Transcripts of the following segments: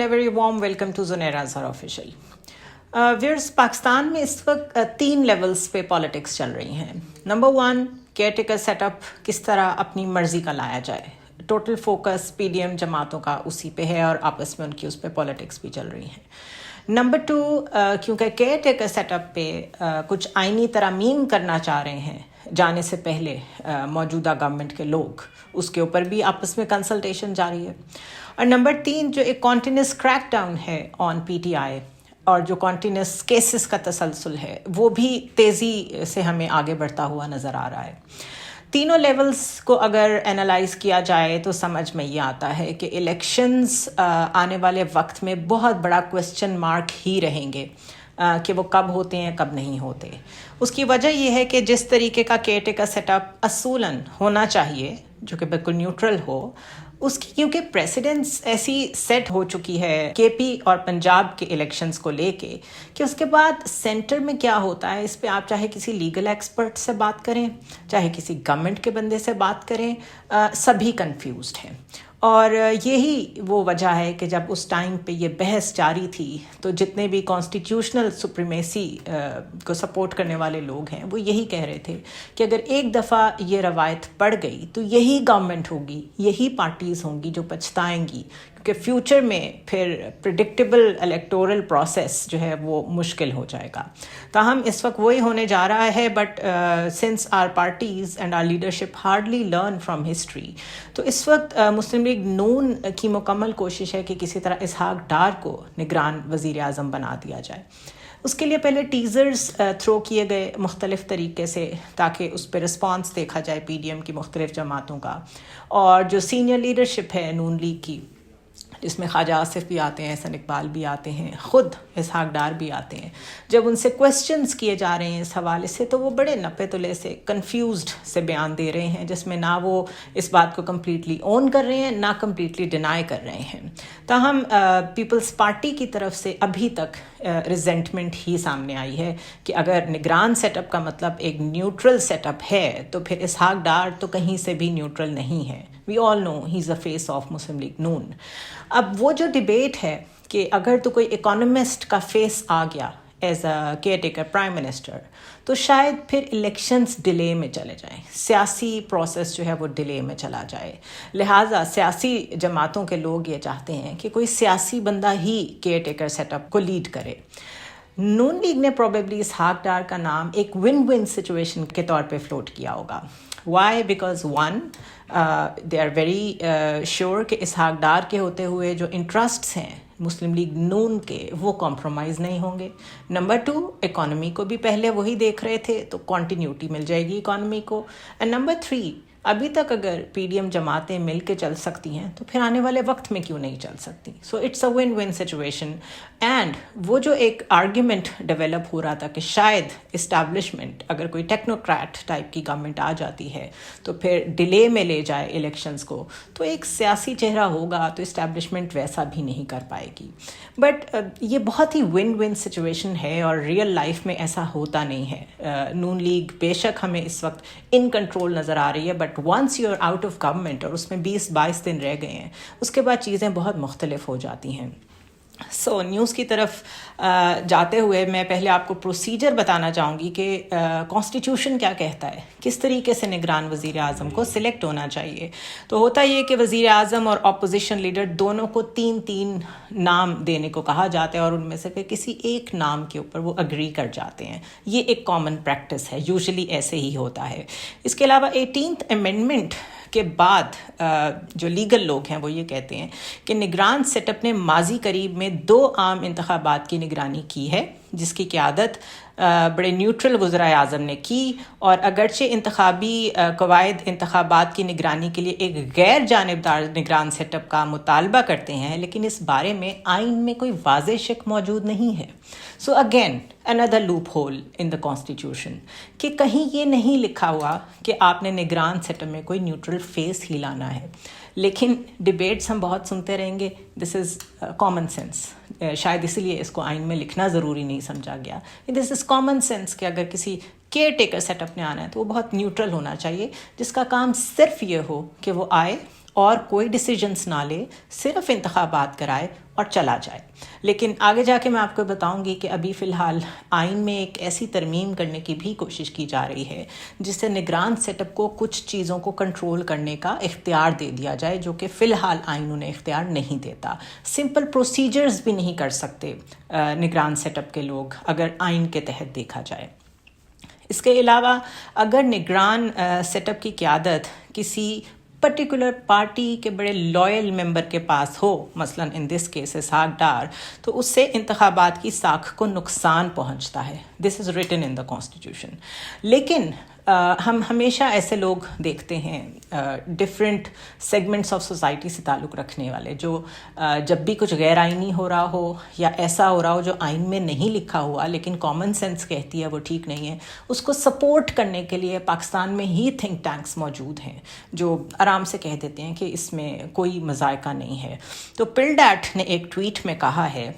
Very warm welcome to Zunaira Azhar official. Whereas Pakistan میں اس وقت 3 لیولز پہ پالیٹکس چل رہی ہیں. Number 1، caretaker set up کس طرح اپنی مرضی کا لایا جائے. Total focus P D M جماعتوں کا اسی پہ ہے اور آپس میں ان کی اس پہ پالیٹکس بھی چل رہی ہیں. نمبر 2، کیونکہ کیئر ٹیکر سیٹ اپ پہ کچھ آئینی ترامیم کرنا چاہ رہے ہیں جانے سے پہلے موجودہ گورنمنٹ کے لوگ، اس کے اوپر بھی آپس میں کنسلٹیشن جاری ہے. اور نمبر 3، جو ایک کانٹینیوس کریک ڈاؤن ہے آن پی ٹی آئی اور جو کانٹینیوس کیسز کا تسلسل ہے، وہ بھی تیزی سے ہمیں آگے بڑھتا ہوا نظر آ رہا ہے. تینوں لیولز کو اگر انالائز کیا جائے تو سمجھ میں یہ آتا ہے کہ الیکشنز آنے والے وقت میں بہت بڑا کوسچن مارک ہی رہیں گے کہ وہ کب ہوتے ہیں کب نہیں ہوتے. اس کی وجہ یہ ہے کہ جس طریقے کا کیئر ٹیکر سیٹ اپ اصولاً ہونا چاہیے، جو کہ بالکل نیوٹرل ہو، اس کی کیونکہ پریسیڈنس ایسی سیٹ ہو چکی ہے کے پی اور پنجاب کے الیکشنز کو لے کے کہ اس کے بعد سینٹر میں کیا ہوتا ہے اس پہ آپ چاہے کسی لیگل ایکسپرٹ سے بات کریں، چاہے کسی گورنمنٹ کے بندے سے بات کریں، سبھی کنفیوزڈ ہیں. اور یہی وہ وجہ ہے کہ جب اس ٹائم پہ یہ بحث جاری تھی تو جتنے بھی کانسٹیٹیوشنل سپریمیسی کو سپورٹ کرنے والے لوگ ہیں وہ یہی کہہ رہے تھے کہ اگر ایک دفعہ یہ روایت پڑ گئی تو یہی گورنمنٹ ہوگی، یہی پارٹیز ہوں گی جو پچھتائیں گی، کیونکہ فیوچر میں پھر پریڈکٹیبل الیکٹورل پروسیس جو ہے وہ مشکل ہو جائے گا. تاہم اس وقت وہی ہونے جا رہا ہے، but since our parties and our leadership hardly learn from history, تو اس وقت مسلم لیگ نون کی مکمل کوشش ہے کہ کسی طرح اسحاق ڈار کو نگران وزیر اعظم بنا دیا جائے. اس کے لیے پہلے ٹیزرز تھرو کیے گئے مختلف طریقے سے تاکہ اس پہ رسپانس دیکھا جائے پی ڈی ایم کی مختلف جماعتوں کا، اور جو سینئر لیڈرشپ ہے نون لیگ کی، جس میں خواجہ آصف بھی آتے ہیں، احسن اقبال بھی آتے ہیں، خود اسحاق ڈار بھی آتے ہیں، جب ان سے کویسچنز کیے جا رہے ہیں اس حوالے سے تو وہ بڑے نپے تلے سے کنفیوزڈ سے بیان دے رہے ہیں، جس میں نہ وہ اس بات کو کمپلیٹلی اون کر رہے ہیں نہ کمپلیٹلی ڈینائی کر رہے ہیں. تاہم پیپلز پارٹی کی طرف سے ابھی تک ریزنٹمنٹ ہی سامنے آئی ہے کہ اگر نگران سیٹ اپ کا مطلب ایک نیوٹرل سیٹ اپ ہے تو پھر اسحاق ڈار تو کہیں سے بھی نیوٹرل نہیں ہے. وی آل نو ہی از اے فیس آف مسلم لیگ نون. اب وہ جو ڈیبیٹ ہے کہ اگر تو کوئی اکانومسٹ کا فیس آ گیا as a care taker prime minister تو شاید پھر الیکشنز ڈیلے میں چلے جائیں، سیاسی پروسیس جو ہے وہ ڈیلے میں چلا جائے. لہٰذا سیاسی جماعتوں کے لوگ یہ چاہتے ہیں کہ کوئی سیاسی بندہ ہی کیئر ٹیکر سیٹ اپ کو لیڈ کرے. نون لیگ نے پروبیبلی اسحاق ڈار کا نام ایک ون ون سچویشن کے طور پہ فلوٹ کیا ہوگا. Why? Because one, they are very sure کہ اسحاق ڈار کے ہوتے ہوئے جو انٹرسٹس ہیں مسلم لیگ نون کے وہ کمپرومائز نہیں ہوں گے. نمبر 2، اکانومی کو بھی پہلے وہی دیکھ رہے تھے تو کنٹینیوٹی مل جائے گی اکانومی کو. اینڈ نمبر 3، ابھی تک اگر پی ڈی ایم جماعتیں مل کے چل سکتی ہیں تو پھر آنے والے وقت میں کیوں نہیں چل سکتی. So it's a one one situation. And وہ جو ایک آرگیومنٹ ڈیولپ ہو رہا تھا کہ شاید اسٹیبلشمنٹ اگر کوئی ٹیکنوکریٹ ٹائپ کی گورنمنٹ آ جاتی ہے تو پھر ڈیلے میں لے جائے الیکشنز کو تو ایک سیاسی چہرہ ہوگا تو اسٹیبلشمنٹ ویسا بھی نہیں کر پائے گی. بٹ یہ بہت ہی ون ون سچویشن ہے اور ریئل لائف میں ایسا ہوتا نہیں ہے. نون لیگ بے شک ہمیں اس وقت ان کنٹرول نظر آ رہی ہے، but once you are out of government اور اس میں 20-22 دن رہ گئے ہیں، اس کے بعد چیزیں بہت مختلف ہو جاتی ہیں. سو نیوز کی طرف جاتے ہوئے میں پہلے آپ کو پروسیجر بتانا چاہوں گی کہ کانسٹیٹیوشن کیا کہتا ہے، کس طریقے سے نگران وزیر اعظم کو سلیکٹ ہونا چاہیے. تو ہوتا یہ کہ وزیر اعظم اور اپوزیشن لیڈر دونوں کو 3 نام دینے کو کہا جاتا ہے اور ان میں سے پھر کسی ایک نام کے اوپر وہ اگری کر جاتے ہیں. یہ ایک کامن پریکٹس ہے، یوزلی ایسے ہی ہوتا ہے. اس کے علاوہ 18th امینڈمنٹ کے بعد جو لیگل لوگ ہیں وہ یہ کہتے ہیں کہ نگران سیٹ اپ نے ماضی قریب میں 2 عام انتخابات کی نگرانی کی ہے، جس کی قیادت بڑے نیوٹرل وزرائے اعظم نے کی، اور اگرچہ انتخابی قواعد انتخابات کی نگرانی کے لیے ایک غیر جانبدار نگران سیٹ اپ کا مطالبہ کرتے ہیں، لیکن اس بارے میں آئین میں کوئی واضح شک موجود نہیں ہے. So again another loophole in the constitution کہ کہیں یہ نہیں لکھا ہوا کہ آپ نے نگران سیٹ اپ میں کوئی نیوٹرل فیس ہی لانا ہے. لیکن ڈیبیٹس ہم بہت سنتے رہیں گے. دس از کامن سینس. شاید اسی لیے اس کو آئین میں لکھنا ضروری نہیں سمجھا گیا. دس از کامن سینس کہ اگر کسی کیئر ٹیکر سیٹ اپ نے آنا ہے تو وہ بہت نیوٹرل ہونا چاہیے، جس کا کام صرف یہ ہو کہ وہ آئے اور کوئی ڈیسیجنس نہ لے, صرف انتخابات کرائے اور چلا جائے. لیکن آگے جا کے میں آپ کو بتاؤں گی کہ ابھی فی الحال آئین میں ایک ایسی ترمیم کرنے کی بھی کوشش کی جا رہی ہے جس سے نگران سیٹ اپ کو کچھ چیزوں کو کنٹرول کرنے کا اختیار دے دیا جائے, جو کہ فی الحال آئین انہیں اختیار نہیں دیتا. سمپل پروسیجرز بھی نہیں کر سکتے نگران سیٹ اپ کے لوگ اگر آئین کے تحت دیکھا جائے. اس کے علاوہ اگر نگران سیٹ اپ کی قیادت کسی پرٹیکولر پارٹی کے بڑے لائل ممبر کے پاس ہو, مثلا ان دس کیس اسحاق ڈار, تو اس سے انتخابات کی ساکھ کو نقصان پہنچتا ہے. This is written in the constitution. لیکن ہم ہمیشہ ایسے لوگ دیکھتے ہیں ڈفرینٹ سیگمنٹس آف سوسائٹی سے تعلق رکھنے والے, جو جب بھی کچھ غیر آئینی ہو رہا ہو یا ایسا ہو رہا ہو جو آئین میں نہیں لکھا ہوا لیکن کامن سینس کہتی ہے وہ ٹھیک نہیں ہے, اس کو سپورٹ کرنے کے لیے پاکستان میں ہی تھنک ٹینکس موجود ہیں جو آرام سے کہہ دیتے ہیں کہ اس میں کوئی مذائقہ نہیں ہے. تو پلڈیٹ نے ایک ٹویٹ میں کہا ہے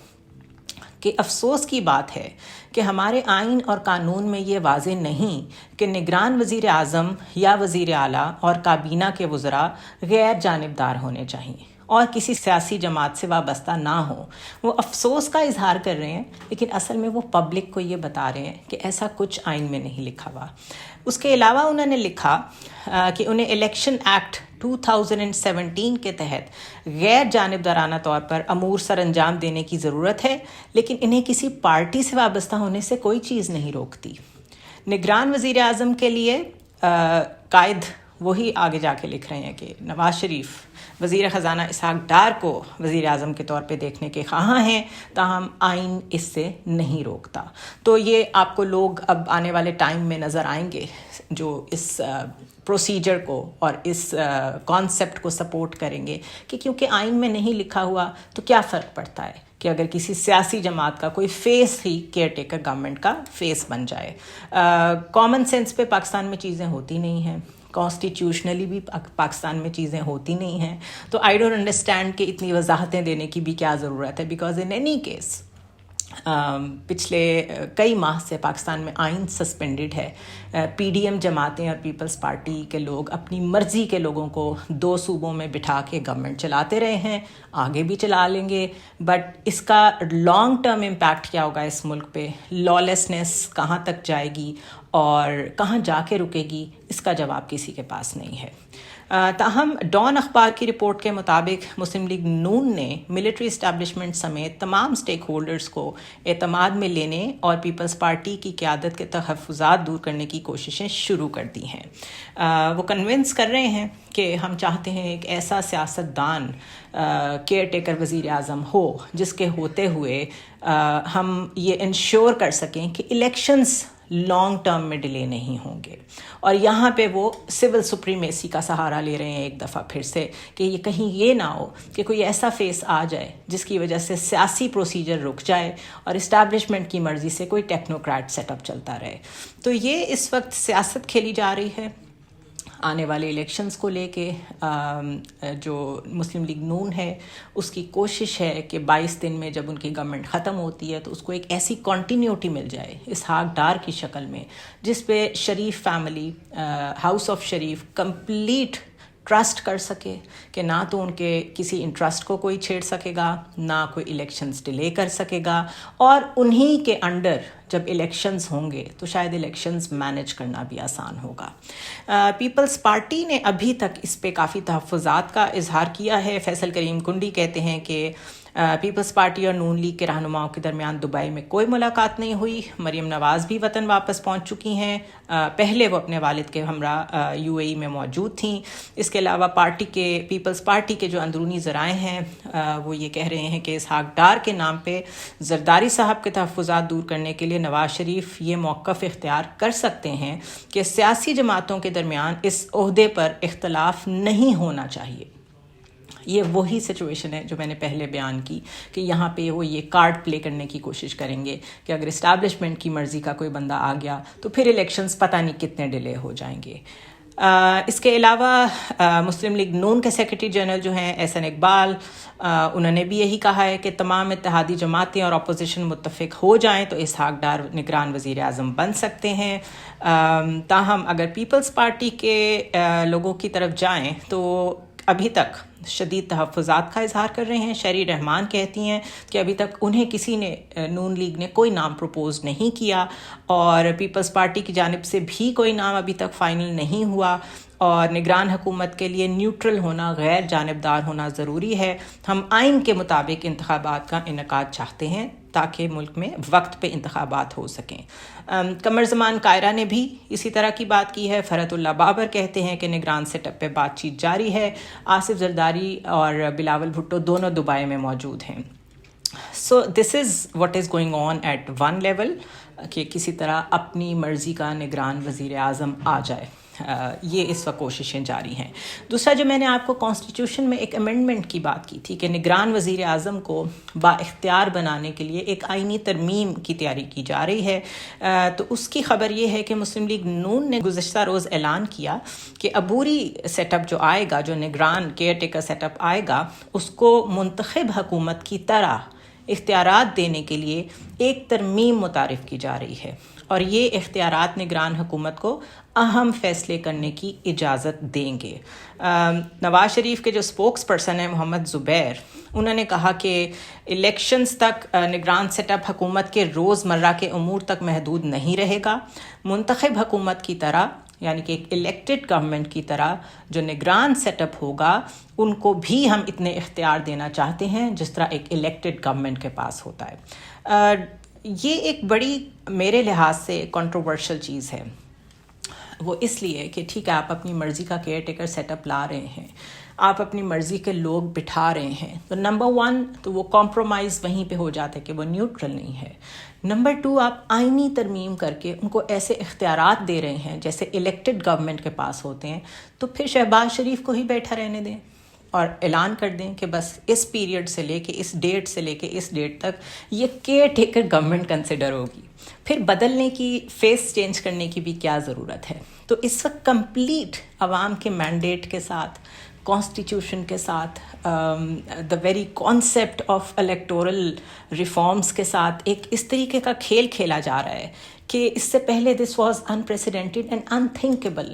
کہ افسوس کی بات ہے کہ ہمارے آئین اور قانون میں یہ واضح نہیں کہ نگران وزیر اعظم یا وزیر اعلیٰ اور کابینہ کے وزراء غیر جانبدار ہونے چاہیے اور کسی سیاسی جماعت سے وابستہ نہ ہوں. وہ افسوس کا اظہار کر رہے ہیں لیکن اصل میں وہ پبلک کو یہ بتا رہے ہیں کہ ایسا کچھ آئین میں نہیں لکھا ہوا. اس کے علاوہ انہوں نے لکھا کہ انہیں الیکشن ایکٹ 2017 کے تحت غیر جانبدارانہ طور پر امور سر انجام دینے کی ضرورت ہے, لیکن انہیں کسی پارٹی سے وابستہ ہونے سے کوئی چیز نہیں روکتی. نگران وزیر اعظم کے لیے قائد وہی آگے جا کے لکھ رہے ہیں کہ نواز شریف وزیر خزانہ اسحاق ڈار کو وزیر اعظم کے طور پہ دیکھنے کے خواہاں ہیں, تاہم آئین اس سے نہیں روکتا. تو یہ آپ کو لوگ اب آنے والے ٹائم میں نظر آئیں گے جو اس پروسیجر کو اور اس کانسیپٹ کو سپورٹ کریں گے کہ کیونکہ آئین میں نہیں لکھا ہوا تو کیا فرق پڑتا ہے کہ اگر کسی سیاسی جماعت کا کوئی فیس ہی کیئر ٹیکر گورنمنٹ کا فیس بن جائے. کامن سینس پہ پاکستان میں چیزیں ہوتی نہیں ہیں, کانسٹیٹیوشنلی بھی پاکستان میں چیزیں ہوتی نہیں ہیں. تو آئی ڈونٹ انڈرسٹینڈ کہ اتنی وضاحتیں دینے کی بھی کیا ضرورت ہے, بیکاز ان اینی کیس پچھلے کئی ماہ سے پاکستان میں آئین سسپینڈڈ ہے. پی ڈی ایم جماعتیں اور پیپلز پارٹی کے لوگ اپنی مرضی کے لوگوں کو 2 صوبوں میں بٹھا کے گورنمنٹ چلاتے رہے ہیں, آگے بھی چلا لیں گے, بٹ اس کا لانگ ٹرم امپیکٹ کیا ہوگا اس ملک پہ, لا لیسنس کہاں تک جائے گی اور کہاں جا کے رکے گی, اس کا جواب کسی کے پاس نہیں ہے. تاہم ڈان اخبار کی رپورٹ کے مطابق مسلم لیگ نون نے ملٹری اسٹیبلشمنٹ سمیت تمام سٹیک ہولڈرز کو اعتماد میں لینے اور پیپلز پارٹی کی قیادت کے تحفظات دور کرنے کی کوششیں شروع کر دی ہیں. وہ کنونس کر رہے ہیں کہ ہم چاہتے ہیں ایک ایسا سیاست دان کیئر ٹیکر وزیر اعظم ہو جس کے ہوتے ہوئے ہم یہ انشور کر سکیں کہ الیکشنز لانگ ٹرم میں ڈیلے نہیں ہوں گے. اور یہاں پہ وہ سول سپریمیسی کا سہارا لے رہے ہیں ایک دفعہ پھر سے کہ یہ کہیں یہ نہ ہو کہ کوئی ایسا فیس آ جائے جس کی وجہ سے سیاسی پروسیجر رک جائے اور اسٹیبلشمنٹ کی مرضی سے کوئی ٹیکنوکریٹ سیٹ اپ چلتا رہے. تو یہ اس وقت سیاست کھیلی جا رہی ہے آنے والے الیکشنز کو لے کے. جو مسلم لیگ نون ہے اس کی کوشش ہے کہ 22 دن میں جب ان کی گورنمنٹ ختم ہوتی ہے تو اس کو ایک ایسی کنٹینیوٹی مل جائے اسحاق ڈار کی شکل میں جس پہ Sharif family, house of Sharif complete trust کر سکے کہ نہ تو ان کے کسی انٹرسٹ کو کوئی چھیڑ سکے گا, نہ کوئی الیکشنز ڈیلے کر سکے گا, اور انہی کے انڈر جب الیکشنز ہوں گے تو شاید الیکشنز مینیج کرنا بھی آسان ہوگا. پیپلز پارٹی نے ابھی تک اس پہ کافی تحفظات کا اظہار کیا ہے. فیصل کریم کنڈی کہتے ہیں کہ پیپلز پارٹی اور نون لیگ کے رہنماؤں کے درمیان دبئی میں کوئی ملاقات نہیں ہوئی. مریم نواز بھی وطن واپس پہنچ چکی ہیں. پہلے وہ اپنے والد کے ہمراہ یو اے ای میں موجود تھیں. اس کے علاوہ پیپلز پارٹی کے جو اندرونی ذرائع ہیں وہ یہ کہہ رہے ہیں کہ اسحاق ڈار کے نام پہ زرداری صاحب کے تحفظات دور کرنے کے لیے نواز شریف یہ موقف اختیار کر سکتے ہیں کہ سیاسی جماعتوں کے درمیان اس عہدے پر اختلاف نہیں ہونا چاہیے. یہ وہی سچویشن ہے جو میں نے پہلے بیان کی کہ یہاں پہ وہ یہ کارڈ پلے کرنے کی کوشش کریں گے کہ اگر اسٹیبلشمنٹ کی مرضی کا کوئی بندہ آ گیا تو پھر الیکشنز پتہ نہیں کتنے ڈیلے ہو جائیں گے. اس کے علاوہ مسلم لیگ نون کے سیکرٹری جنرل جو ہیں احسن اقبال, انہوں نے بھی یہی کہا ہے کہ تمام اتحادی جماعتیں اور اپوزیشن متفق ہو جائیں تو اسحاق ڈار نگران وزیر اعظم بن سکتے ہیں. تاہم اگر پیپلز پارٹی کے لوگوں کی طرف جائیں تو ابھی تک شدید تحفظات کا اظہار کر رہے ہیں. شہری رحمان کہتی ہیں کہ ابھی تک انہیں کسی نے نون لیگ نے کوئی نام پروپوز نہیں کیا اور پیپلز پارٹی کی جانب سے بھی کوئی نام ابھی تک فائنل نہیں ہوا, اور نگران حکومت کے لیے نیوٹرل ہونا, غیر جانبدار ہونا ضروری ہے. ہم آئین کے مطابق انتخابات کا انعقاد چاہتے ہیں تاکہ ملک میں وقت پہ انتخابات ہو سکیں. قمر زمان کائرہ نے بھی اسی طرح کی بات کی ہے. فرحت اللہ بابر کہتے ہیں کہ نگران سیٹ اپ پہ بات چیت جاری ہے. آصف زرداری اور بلاول بھٹو دونوں دبئی میں موجود ہیں. So this is what is going on at one level, کہ کسی طرح اپنی مرضی کا نگران وزیر اعظم آ جائے. یہ اس وقت کوششیں جاری ہیں. دوسرا, جو میں نے آپ کو کانسٹیٹیوشن میں ایک امینڈمنٹ کی بات کی تھی کہ نگران وزیر اعظم کو با اختیار بنانے کے لیے ایک آئینی ترمیم کی تیاری کی جا رہی ہے, تو اس کی خبر یہ ہے کہ مسلم لیگ نون نے گزشتہ روز اعلان کیا کہ عبوری سیٹ اپ جو آئے گا, جو نگران کیئر ٹیکر سیٹ اپ آئے گا, اس کو منتخب حکومت کی طرح اختیارات دینے کے لیے ایک ترمیم متعارف کی جا رہی ہے, اور یہ اختیارات نگران حکومت کو اہم فیصلے کرنے کی اجازت دیں گے. نواز شریف کے جو اسپوکس پرسن ہیں محمد زبیر, انہوں نے کہا کہ الیکشنز تک نگران سیٹ اپ حکومت کے روزمرہ کے امور تک محدود نہیں رہے گا. منتخب حکومت کی طرح, یعنی کہ ایک الیکٹڈ گورنمنٹ کی طرح جو نگران سیٹ اپ ہوگا, ان کو بھی ہم اتنے اختیار دینا چاہتے ہیں جس طرح ایک الیکٹڈ گورنمنٹ کے پاس ہوتا ہے. یہ ایک بڑی میرے لحاظ سے کنٹروورشل چیز ہے. وہ اس لیے کہ ٹھیک ہے, آپ اپنی مرضی کا کیئر ٹیکر سیٹ اپ لا رہے ہیں, آپ اپنی مرضی کے لوگ بٹھا رہے ہیں, تو نمبر ون تو وہ کمپرومائز وہیں پہ ہو جاتا ہے کہ وہ نیوٹرل نہیں ہے. نمبر ٹو, آپ آئینی ترمیم کر کے ان کو ایسے اختیارات دے رہے ہیں جیسے الیکٹڈ گورنمنٹ کے پاس ہوتے ہیں, تو پھر شہباز شریف کو ہی بیٹھا رہنے دیں اور اعلان کر دیں کہ بس اس پیریڈ سے لے کے اس ڈیٹ سے لے کے اس ڈیٹ تک یہ کیئر ٹیکر گورنمنٹ کنسیڈر ہوگی. پھر بدلنے کی, فیس چینج کرنے کی بھی کیا ضرورت ہے. تو اس وقت کمپلیٹ عوام کے مینڈیٹ کے ساتھ, کانسٹیٹیوشن کے ساتھ, the very concept of electoral reforms کے ساتھ ایک اس طریقے کا کھیل کھیلا جا رہا ہے کہ اس سے پہلے this was unprecedented and unthinkable.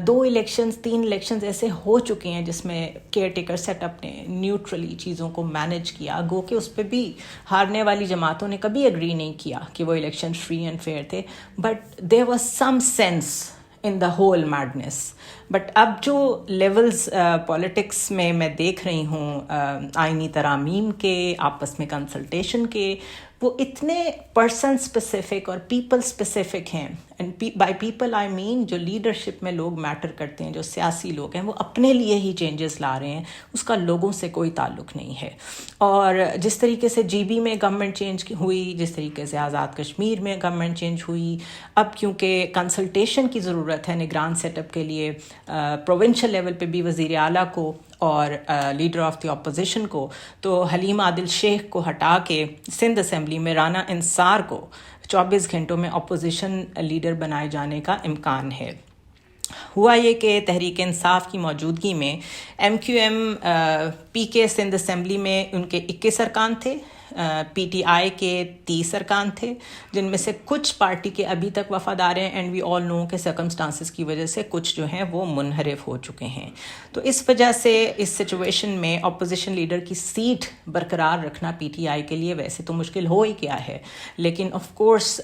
2 elections 3 elections ایسے ہو چکے ہیں جس میں کیئر ٹیکر سیٹ اپ نے نیوٹرلی چیزوں کو مینیج کیا, گو کہ اس پہ بھی ہارنے والی جماعتوں نے کبھی اگری نہیں کیا کہ وہ الیکشن فری اینڈ فیئر تھے, but there was some sense in the whole madness. But اب جو لیولز پولیٹکس میں دیکھ رہی ہوں, آئینی ترامیم کے, آپس میں کنسلٹیشن کے, وہ اتنے پرسن اسپیسیفک اور پیپل اسپیسیفک ہیں. اینڈ بائی پیپل آئی مین جو لیڈرشپ میں لوگ میٹر کرتے ہیں, جو سیاسی لوگ ہیں, وہ اپنے لیے ہی چینجز لا رہے ہیں, اس کا لوگوں سے کوئی تعلق نہیں ہے. اور جس طریقے سے جی بی میں گورنمنٹ چینج ہوئی, جس طریقے سے آزاد کشمیر میں گورنمنٹ چینج ہوئی, اب کیونکہ کنسلٹیشن کی ضرورت ہے نگران سیٹ اپ کے لیے پروونشل لیول پہ بھی وزیر اعلیٰ کو اور لیڈر آف دی اپوزیشن کو, تو حلیم عادل شیخ کو ہٹا کے سندھ اسمبلی میں رانا انصار کو 24 گھنٹوں میں اپوزیشن لیڈر بنائے جانے کا امکان ہے. ہوا یہ کہ تحریک انصاف کی موجودگی میں ایم کیو ایم پی کے سندھ اسمبلی میں ان کے 21 ارکان تھے, پی ٹی آئی کے 30 ارکان تھے, جن میں سے کچھ پارٹی کے ابھی تک وفادار ہیں, اینڈ وی آل نو کہ سرکمسٹانسز کی وجہ سے کچھ جو ہیں وہ منحرف ہو چکے ہیں. تو اس وجہ سے اس سچویشن میں اپوزیشن لیڈر کی سیٹ برقرار رکھنا پی ٹی آئی کے لیے ویسے تو مشکل ہو ہی گیا ہے, لیکن آف کورس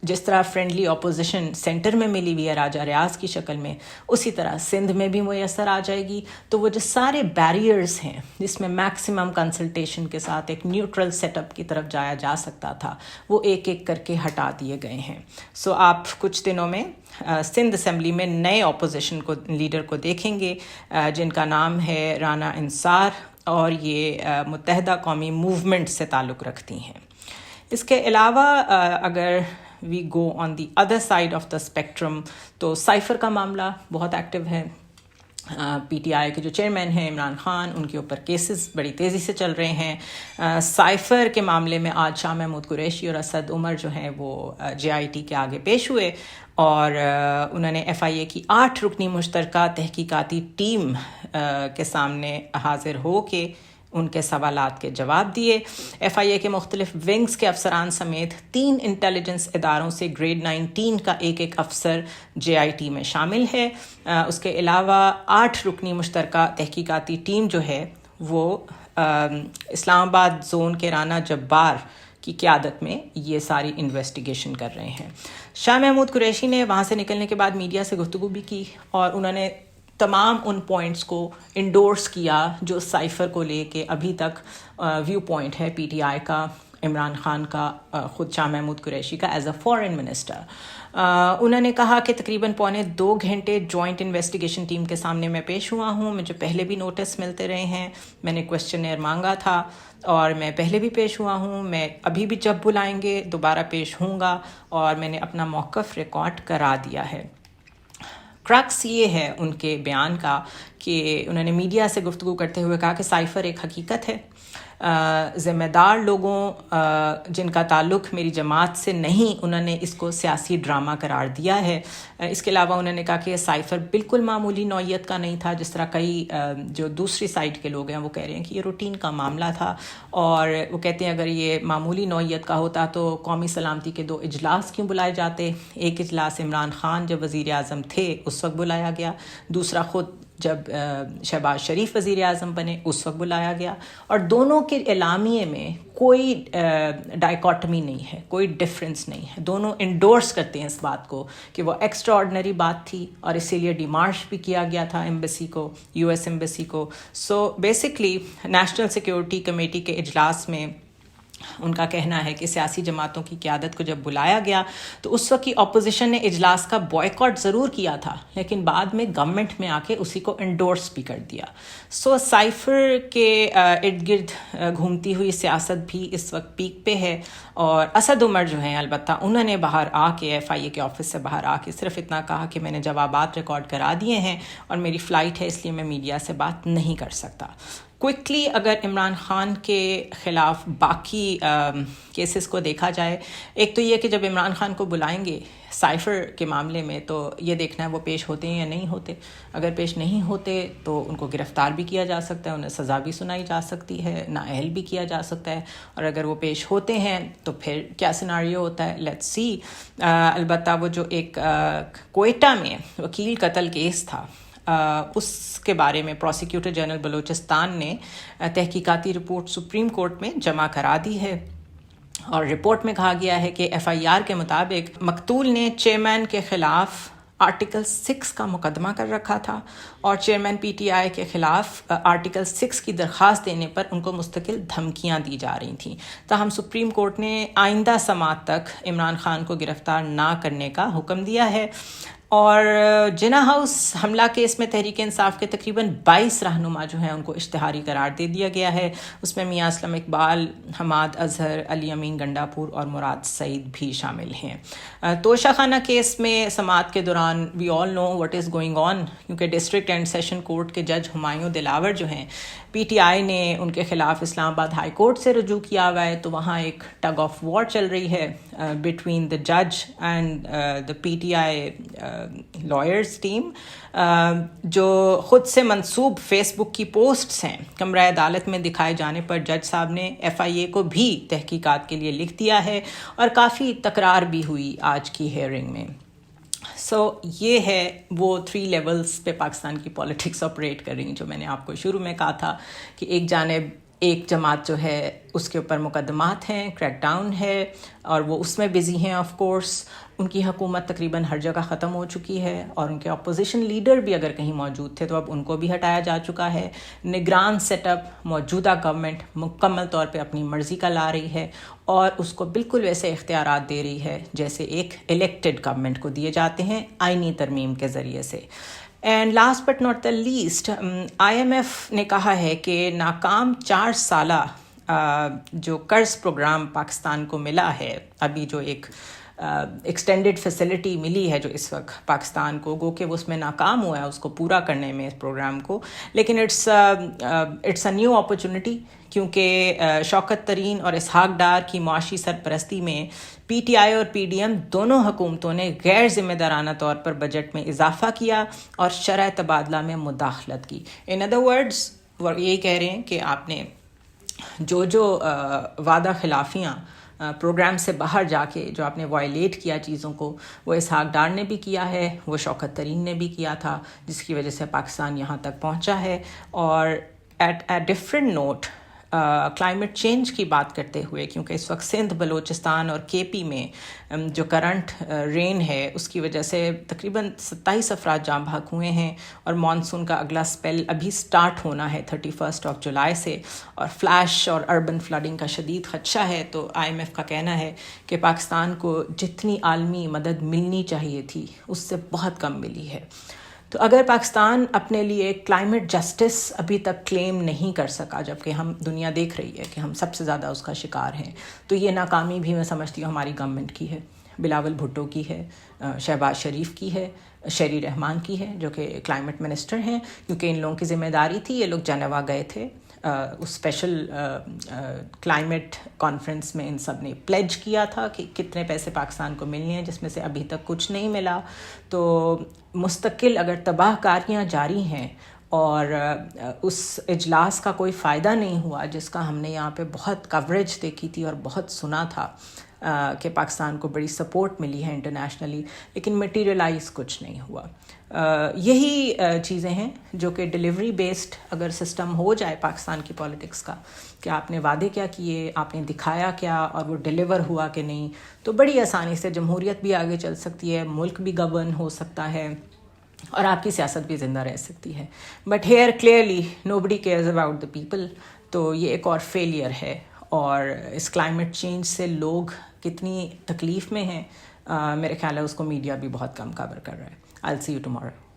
جس طرح فرینڈلی اپوزیشن سینٹر میں ملی ہوئی ہے راجہ ریاض کی شکل میں, اسی طرح سندھ میں بھی میسر آ جائے گی. تو وہ جو سارے بیریئرز ہیں جس میں میکسیمم کنسلٹیشن کے ساتھ ایک نیوٹرل سیٹ اپ کی طرف جایا جا سکتا تھا, وہ ایک ایک کر کے ہٹا دیے گئے ہیں. سو آپ کچھ دنوں میں سندھ اسمبلی میں نئے اپوزیشن کو لیڈر کو دیکھیں گے جن کا نام ہے رانا انصار, اور یہ متحدہ قومی موومنٹ سے تعلق رکھتی ہیں. اس کے علاوہ اگر we go on the other side of the spectrum, تو سائفر کا معاملہ بہت ایکٹیو ہے. پی ٹی آئی کے جو چیئرمین ہیں عمران خان, ان کے اوپر کیسز بڑی تیزی سے چل رہے ہیں. سائفر کے معاملے میں آج شاہ محمود قریشی اور اسد عمر جو ہیں وہ جے آئی ٹی کے آگے پیش ہوئے, اور انہوں نے ایف آئی اے کی 8 رکنی مشترکہ تحقیقاتی ٹیم کے سامنے حاضر ہو کے ان کے سوالات کے جواب دیے۔ FIA کے مختلف ونگز کے افسران سمیت 3 انٹیلیجنس اداروں سے گریڈ 19 کا ایک افسر JIT میں شامل ہے۔ اس کے علاوہ 8 رکنی مشترکہ تحقیقاتی ٹیم جو ہے وہ اسلام آباد زون کے رانا جبار کی قیادت میں یہ ساری انویسٹیگیشن کر رہے ہیں۔ شاہ محمود قریشی نے وہاں سے نکلنے کے بعد میڈیا سے گفتگو بھی کی اور انہوں نے تمام ان پوائنٹس کو انڈورس کیا جو سائفر کو لے کے ابھی تک ویو پوائنٹ ہے PTI کا، عمران خان کا، خود شاہ محمود قریشی کا ایز اے فارن منسٹر۔ انہوں نے کہا کہ تقریباً 1.25 گھنٹے جوائنٹ انویسٹیگیشن ٹیم کے سامنے میں پیش ہوا ہوں۔ مجھے پہلے بھی نوٹس ملتے رہے ہیں، میں نے کویسچنئر مانگا تھا اور میں پہلے بھی پیش ہوا ہوں، میں ابھی بھی جب بلائیں گے دوبارہ پیش ہوں گا اور میں نے اپنا موقف ریکارڈ کرا دیا ہے۔ کرکس یہ ہے ان کے بیان کا کہ انہوں نے میڈیا سے گفتگو کرتے ہوئے کہا کہ سائفر ایک حقیقت ہے، ذمہ دار لوگوں جن کا تعلق میری جماعت سے نہیں، انہوں نے اس کو سیاسی ڈرامہ قرار دیا ہے۔ اس کے علاوہ انہوں نے کہا کہ یہ سائفر بالکل معمولی نوعیت کا نہیں تھا، جس طرح کئی جو دوسری سائٹ کے لوگ ہیں وہ کہہ رہے ہیں کہ یہ روٹین کا معاملہ تھا، اور وہ کہتے ہیں اگر یہ معمولی نوعیت کا ہوتا تو قومی سلامتی کے 2 اجلاس کیوں بلائے جاتے؟ ایک اجلاس عمران خان جب وزیر اعظم تھے اس وقت بلایا گیا، دوسرا خود جب شہباز شریف وزیر اعظم بنے اس وقت بلایا گیا، اور دونوں کے اعلامیے میں کوئی ڈائیکاٹمی نہیں ہے، کوئی ڈفرینس نہیں ہے، دونوں انڈورس کرتے ہیں اس بات کو کہ وہ ایکسٹرا آرڈنری بات تھی اور اسی لیے ڈیمارش بھی کیا گیا تھا ایمبیسی کو، US ایمبیسی کو۔ So basically national security committee کے اجلاس میں ان کا کہنا ہے کہ سیاسی جماعتوں کی قیادت کو جب بلایا گیا تو اس وقت کی اپوزیشن نے اجلاس کا بوائیکاٹ ضرور کیا تھا، لیکن بعد میں گورنمنٹ میں آ کے اسی کو انڈورس بھی کر دیا۔ سو سائفر کے ارد گرد گھومتی ہوئی سیاست بھی اس وقت پیک پہ ہے، اور اسد عمر جو ہیں البتہ انہوں نے باہر آ کے FIA کے آفس سے باہر آ کے صرف اتنا کہا کہ میں نے جوابات ریکارڈ کرا دیے ہیں اور میری فلائٹ ہے اس لیے میں میڈیا سے بات نہیں کر سکتا۔ کوئکلی اگر عمران خان کے خلاف باقی کیسز کو دیکھا جائے، ایک تو یہ کہ جب عمران خان کو بلائیں گے سائفر کے معاملے میں تو یہ دیکھنا ہے وہ پیش ہوتے ہیں یا نہیں ہوتے۔ اگر پیش نہیں ہوتے تو ان کو گرفتار بھی کیا جا سکتا ہے، انہیں سزا بھی سنائی جا سکتی ہے، نااہل بھی کیا جا سکتا ہے، اور اگر وہ پیش ہوتے ہیں تو پھر کیا سیناریو ہوتا ہے، لیٹس سی۔ البتہ وہ جو ایک کوئٹہ میں وکیل قتل کیس تھا، اس کے بارے میں پروسیکیوٹر جنرل بلوچستان نے تحقیقاتی رپورٹ سپریم کورٹ میں جمع کرا دی ہے، اور رپورٹ میں کہا گیا ہے کہ FIR کے مطابق مقتول نے چیئرمین کے خلاف آرٹیکل 6 کا مقدمہ کر رکھا تھا، اور چیئرمین PTI کے خلاف آرٹیکل 6 کی درخواست دینے پر ان کو مستقل دھمکیاں دی جا رہی تھیں۔ تاہم سپریم کورٹ نے آئندہ سماعت تک عمران خان کو گرفتار نہ کرنے کا حکم دیا ہے۔ اور جناح ہاؤس حملہ کیس میں تحریک انصاف کے تقریباً 22 رہنما جو ہیں ان کو اشتہاری قرار دے دیا گیا ہے۔ اس میں میاں اسلم اقبال، حماد اظہر، علی امین گنڈاپور اور مراد سعید بھی شامل ہیں۔ توشہ خانہ کیس میں سماعت کے دوران وی آل نو واٹ از گوئنگ آن، کیونکہ ڈسٹرکٹ اینڈ سیشن کورٹ کے جج ہمایوں دلاور جو ہیں PTI نے ان کے خلاف اسلام آباد ہائی کورٹ سے رجوع کیا ہوا ہے، تو وہاں ایک ٹگ آف وار چل رہی ہے بٹوین دا جج and the PTI lawyers team, جو خود سے منسوب فیس بک کی پوسٹس ہیں کمرہ عدالت میں دکھائے جانے پر جج صاحب نے FIA کو بھی تحقیقات کے لیے لکھ دیا ہے، اور کافی تکرار بھی ہوئی آج کی ہیئرنگ میں۔ سو یہ ہے وہ 3 لیولز پہ پاکستان کی پالیٹکس آپریٹ کر رہی ہیں، جو میں نے آپ کو شروع میں کہا تھا کہ ایک جانب ایک جماعت جو ہے اس کے اوپر مقدمات ہیں، کریک ڈاؤن ہے، اور وہ اس میں بزی ہیں۔ آف کورس ان کی حکومت تقریباً ہر جگہ ختم ہو چکی ہے، اور ان کے اپوزیشن لیڈر بھی اگر کہیں موجود تھے تو اب ان کو بھی ہٹایا جا چکا ہے۔ نگران سیٹ اپ موجودہ گورنمنٹ مکمل طور پہ اپنی مرضی کا لا رہی ہے، اور اس کو بالکل ویسے اختیارات دے رہی ہے جیسے ایک الیکٹڈ گورنمنٹ کو دیے جاتے ہیں آئینی ترمیم کے ذریعے سے۔ And last but not the least, IMF نے کہا ہے کہ ناکام 4 سالہ جو قرض پروگرام پاکستان کو ملا ہے، ابھی جو ایک ایکسٹینڈڈ فیسلٹی ملی ہے جو اس وقت پاکستان کو، گو کہ وہ اس میں ناکام ہوا ہے اس کو پورا کرنے میں اس پروگرام کو، لیکن اٹس اے نیو اپرچونٹی، کیونکہ شوکت ترین اور اسحاق ڈار کی معاشی سرپرستی میں PTI اور PDM دونوں حکومتوں نے غیر ذمہ دارانہ طور پر بجٹ میں اضافہ کیا اور شرح تبادلہ میں مداخلت کی۔ ان ادر ورڈز وہ یہی کہہ رہے ہیں کہ آپ نے جو وعدہ خلافیاں پروگرام سے باہر جا کے جو آپ نے وائلیٹ کیا چیزوں کو، وہ اسحاق ڈار نے بھی کیا ہے، وہ شوکت ترین نے بھی کیا تھا، جس کی وجہ سے پاکستان یہاں تک پہنچا ہے. اور at different note climate change کی بات کرتے ہوئے، کیونکہ اس وقت سندھ، بلوچستان اور کے پی میں جو کرنٹ رین ہے اس کی وجہ سے تقریباً 27 افراد جاں بحق ہوئے ہیں، اور مانسون کا اگلا سپیل ابھی سٹارٹ ہونا ہے 31 جولائی سے، اور فلیش اور اربن فلڈنگ کا شدید خدشہ ہے. تو IMF کا کہنا ہے کہ پاکستان کو جتنی عالمی مدد ملنی چاہیے تھی اس سے بہت کم ملی ہے. تو اگر پاکستان اپنے لیے کلائمیٹ جسٹس ابھی تک کلیم نہیں کر سکا، جبکہ ہم دنیا دیکھ رہی ہے کہ ہم سب سے زیادہ اس کا شکار ہیں، تو یہ ناکامی بھی میں سمجھتی ہوں ہماری گورنمنٹ کی ہے، بلاول بھٹو کی ہے، شہباز شریف کی ہے، شیری رحمان کی ہے جو کہ کلائمیٹ منسٹر ہیں، کیونکہ ان لوگوں کی ذمہ داری تھی. یہ لوگ جنیوا گئے تھے اس اسپیشل کلائمیٹ کانفرنس میں، ان سب نے پلیج کیا تھا کہ کتنے پیسے پاکستان کو ملنے ہیں، جس میں سے ابھی تک کچھ نہیں ملا. تو مستقل اگر تباہ کاریاں جاری ہیں اور اس اجلاس کا کوئی فائدہ نہیں ہوا، جس کا ہم نے یہاں پہ بہت کوریج دیکھی تھی اور بہت سنا تھا کہ پاکستان کو بڑی سپورٹ ملی ہے انٹرنیشنلی، لیکن مٹیریلائز کچھ نہیں ہوا. یہی چیزیں ہیں جو کہ ڈیلیوری بیسڈ اگر سسٹم ہو جائے پاکستان کی پالیٹکس کا، کہ آپ نے وعدے کیا کیے، آپ نے دکھایا کیا، اور وہ ڈیلیور ہوا کہ نہیں، تو بڑی آسانی سے جمہوریت بھی آگے چل سکتی ہے، ملک بھی گورن ہو سکتا ہے، اور آپ کی سیاست بھی زندہ رہ سکتی ہے. But here clearly nobody cares about the people. تو یہ ایک اور فیلئر ہے، اور اس کلائمیٹ چینج سے لوگ کتنی تکلیف میں ہیں، میرے خیال ہے اس کو میڈیا بھی بہت کم کور کر رہا ہے. I'll see you tomorrow.